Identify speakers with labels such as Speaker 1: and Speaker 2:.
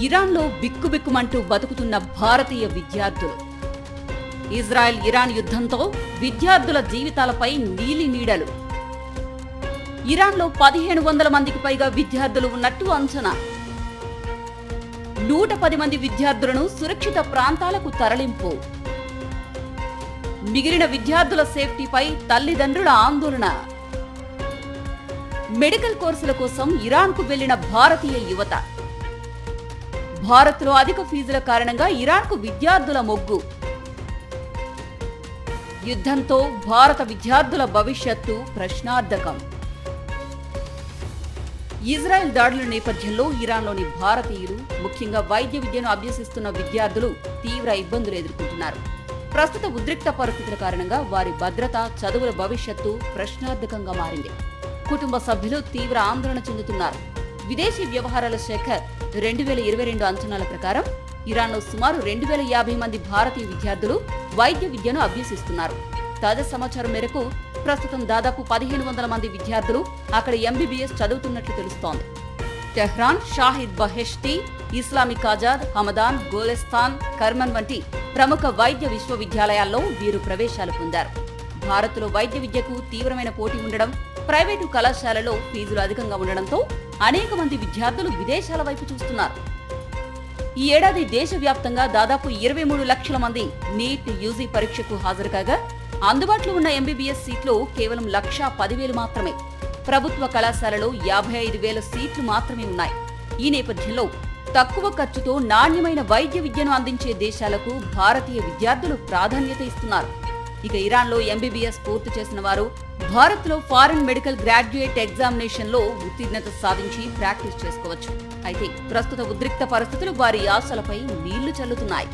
Speaker 1: ఇరాన్లో బిక్కుబిక్కుమంటూ బతుకుతున్న భారతీయ విద్యార్థులు. ఇజ్రాయెల్ ఇరాన్ యుద్ధంతో విద్యార్థుల జీవితాలపై నీలి నీడలు. ఇరాన్లో 1500 మందికి పైగా విద్యార్థులు ఉన్నట్టు అంచనా. 110 మంది విద్యార్థులను సురక్షిత ప్రాంతాలకు తరలింపు. మిగిలిన విద్యార్థుల సేఫ్టీపై తల్లిదండ్రుల ఆందోళన. మెడికల్ కోర్సుల కోసం ఇరాన్కు వెళ్లిన భారతీయ యువత. భారత్లో అధిక ఫీజుల కారణంగా ఇరాన్కు విద్యార్థుల మొగ్గు. యుద్ధంతో భారత విద్యార్థుల భవిష్యత్తు ప్రశ్నార్థకం. ఇజ్రాయెల్ దాడుల నేపథ్యంలో ఇరాన్లోని భారతీయులు, ముఖ్యంగా వైద్య విద్యను అభ్యసిస్తున్న విద్యార్థులు తీవ్ర ఇబ్బందులు ఎదుర్కొంటున్నారు. ప్రస్తుత ఉద్రిక్త పరిస్థితుల కారణంగా వారి భద్రత, చదువుల భవిష్యత్తు ప్రశ్నార్థకంగా మారింది. కుటుంబ సభ్యులు తీవ్ర ఆందోళన చెందుతున్నారు. విదేశీ వ్యవహారాల శాఖ 2022 అంచనాల ప్రకారం ఇరాన్లో సుమారు 2050 మంది భారతీయ విద్యార్థులు వైద్య విద్యను అభ్యసిస్తున్నారు. తాజా సమాచారం మేరకు ప్రస్తుతం దాదాపు 1500 మంది విద్యార్థులు అక్కడ ఎంబీబీఎస్ చదువుతున్నట్లు తెలుస్తోంది. టెహ్రాన్, షాహిద్ బహెష్తి, ఇస్లామిక్ ఆజాద్, హమదాన్, గోలెస్తాన్, కర్మన్ వంటి ప్రముఖ వైద్య విశ్వవిద్యాలయాల్లో వీరు ప్రవేశాలు పొందారు. భారత్లో వైద్య విద్యకు తీవ్రమైన పోటీ ఉండడం, ప్రైవేటు కళాశాలలో ఫీజులు అధికంగా ఉండడంతో అనేక మంది విద్యార్థులు విదేశాల వైపు చూస్తున్నారు. ఈ ఏడాది దేశవ్యాప్తంగా దాదాపు 23 లక్షల మంది నీట్, యూజీ పరీక్షకు హాజరు కాగా అందుబాటులో ఉన్న ఎంబీబీఎస్ సీట్లు కేవలం 1,10,000 మాత్రమే. ప్రభుత్వ కళాశాలలో 55,000 సీట్లు మాత్రమే ఉన్నాయి. ఈ నేపథ్యంలో తక్కువ ఖర్చుతో నాణ్యమైన వైద్య విద్యను అందించే దేశాలకు భారతీయ విద్యార్థులు ప్రాధాన్యత ఇస్తున్నారు. ఇక ఇరాన్లో ఎంబీబీఎస్ పూర్తి చేసిన వారు భారత్లో ఫారెన్ మెడికల్ గ్రాడ్యుయేట్ ఎగ్జామినేషన్లో ఉత్తీర్ణత సాధించి ప్రాక్టీస్ చేసుకోవచ్చు. అయితే ప్రస్తుత ఉద్రిక్త పరిస్థితులు వారి ఆశలపై నీళ్లు చల్లుతున్నాయి.